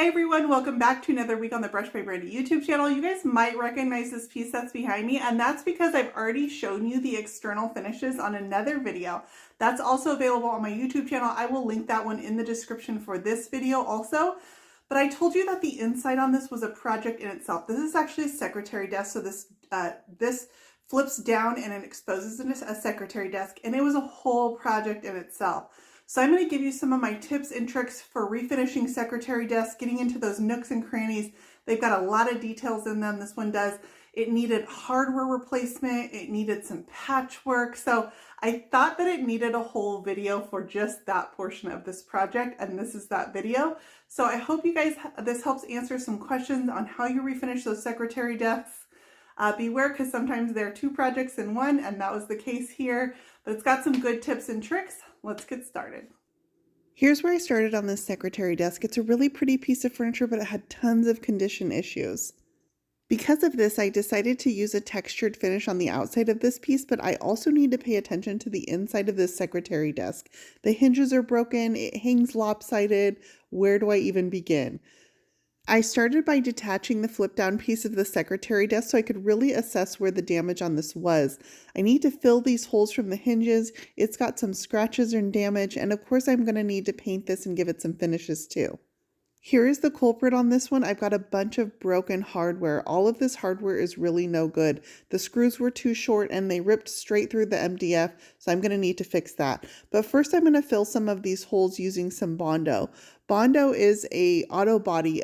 Hi everyone, welcome back to another week on the Brush by Brandy YouTube channel. You guys might recognize this piece that's behind me, and that's because I've already shown you the external finishes on another video. That's also available on my YouTube channel. I will link that one in the description for this video also. But I told you that the inside on this was a project in itself. This is actually a secretary desk, so this flips down and it exposes a secretary desk, and it was a whole project in itself. So I'm going to give you some of my tips and tricks for refinishing secretary desks, getting into those nooks and crannies. They've got a lot of details in them. This one does. It needed hardware replacement. It needed some patchwork. So I thought that it needed a whole video for just that portion of this project, and this is that video. So I hope you guys, this helps answer some questions on how you refinish those secretary desks. Beware, because sometimes there are two projects in one, and that was the case here. But it's got some good tips and tricks. Let's get started. Here's where I started on this secretary desk. It's a really pretty piece of furniture, but it had tons of condition issues. Because of this, I decided to use a textured finish on the outside of this piece, but I also need to pay attention to the inside of this secretary desk. The hinges are broken, it hangs lopsided. Where do I even begin? I started by detaching the flip down piece of the secretary desk so I could really assess where the damage on this was. I need to fill these holes from the hinges. It's got some scratches and damage, and of course I'm going to need to paint this and give it some finishes too. Here is the culprit on this one. I've got a bunch of broken hardware. All of this hardware is really no good. The screws were too short and they ripped straight through the MDF, so I'm going to need to fix that. But first I'm going to fill some of these holes using some Bondo. Bondo is a auto body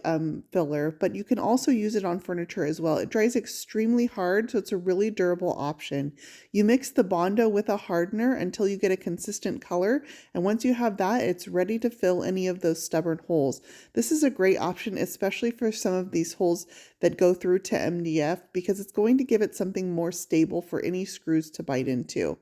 filler, but you can also use it on furniture as well. It dries extremely hard, so it's a really durable option. You mix the Bondo with a hardener until you get a consistent color, and once you have that, it's ready to fill any of those stubborn holes. This is a great option, especially for some of these holes that go through to MDF, because it's going to give it something more stable for any screws to bite into.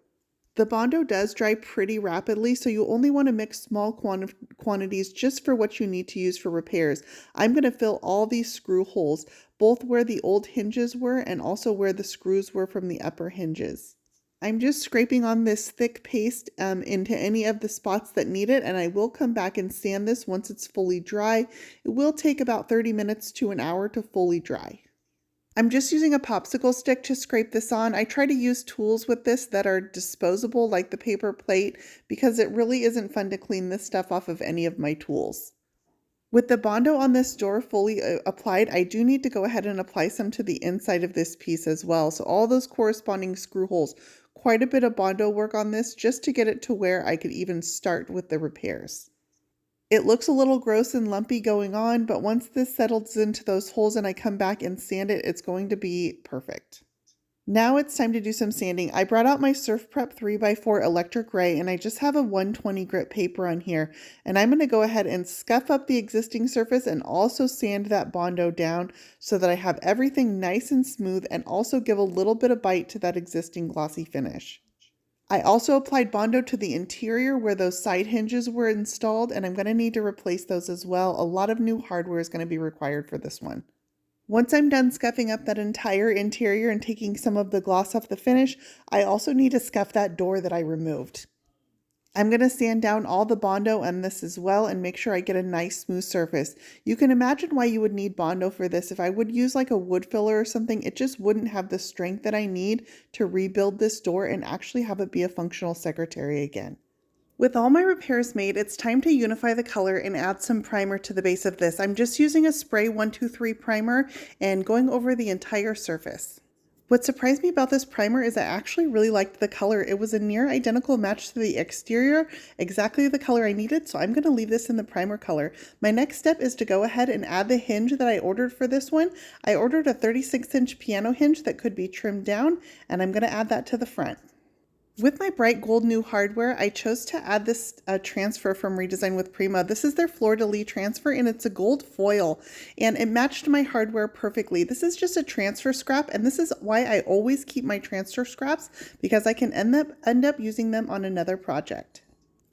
The Bondo does dry pretty rapidly, so you only want to mix small quantities just for what you need to use for repairs. I'm going to fill all these screw holes, both where the old hinges were and also where the screws were from the upper hinges. I'm just scraping on this thick paste into any of the spots that need it, and I will come back and sand this once it's fully dry. It will take about 30 minutes to an hour to fully dry. I'm just using a popsicle stick to scrape this on. I try to use tools with this that are disposable, like the paper plate, because it really isn't fun to clean this stuff off of any of my tools. With the Bondo on this door fully applied, I do need to go ahead and apply some to the inside of this piece as well. So all those corresponding screw holes, quite a bit of Bondo work on this just to get it to where I could even start with the repairs. It looks a little gross and lumpy going on, but once this settles into those holes and I come back and sand it, it's going to be perfect. Now it's time to do some sanding. I brought out my Surf Prep 3x4 electric gray, and I just have a 120 grit paper on here, and I'm going to go ahead and scuff up the existing surface and also sand that Bondo down so that I have everything nice and smooth and also give a little bit of bite to that existing glossy finish. I also applied Bondo to the interior where those side hinges were installed, and I'm going to need to replace those as well. A lot of new hardware is going to be required for this one. Once I'm done scuffing up that entire interior and taking some of the gloss off the finish, I also need to scuff that door that I removed. I'm going to sand down all the Bondo on this as well and make sure I get a nice smooth surface. You can imagine why you would need Bondo for this. If I would use like a wood filler or something, it just wouldn't have the strength that I need to rebuild this door and actually have it be a functional secretary again. With all my repairs made, it's time to unify the color and add some primer to the base of this. I'm just using a spray 123 primer and going over the entire surface. What surprised me about this primer is I actually really liked the color. It was a near identical match to the exterior, exactly the color I needed, so I'm going to leave this in the primer color. My next step is to go ahead and add the hinge that I ordered for this one. I ordered a 36-inch piano hinge that could be trimmed down, and I'm going to add that to the front. With my bright gold new hardware, I chose to add this transfer from Redesign with Prima. This is their fleur-de-lis transfer, and it's a gold foil, and it matched my hardware perfectly. This is just a transfer scrap, and this is why I always keep my transfer scraps, because I can end up using them on another project.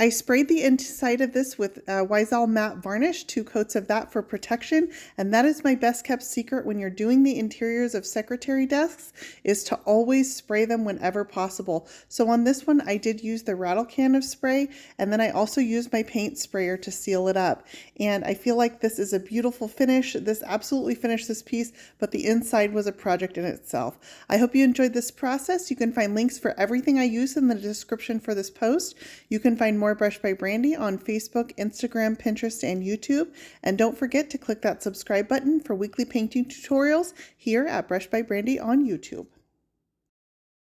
I sprayed the inside of this with Wisal matte varnish, 2 coats of that for protection, and that is my best kept secret when you're doing the interiors of secretary desks, is to always spray them whenever possible. So on this one I did use the rattle can of spray, and then I also used my paint sprayer to seal it up. And I feel like this is a beautiful finish. This absolutely finished this piece, but the inside was a project in itself. I hope you enjoyed this process. You can find links for everything I use in the description for this post. You can find more Brush by Brandy on Facebook, Instagram, Pinterest, and YouTube. And don't forget to click that subscribe button for weekly painting tutorials here at Brush by Brandy on YouTube.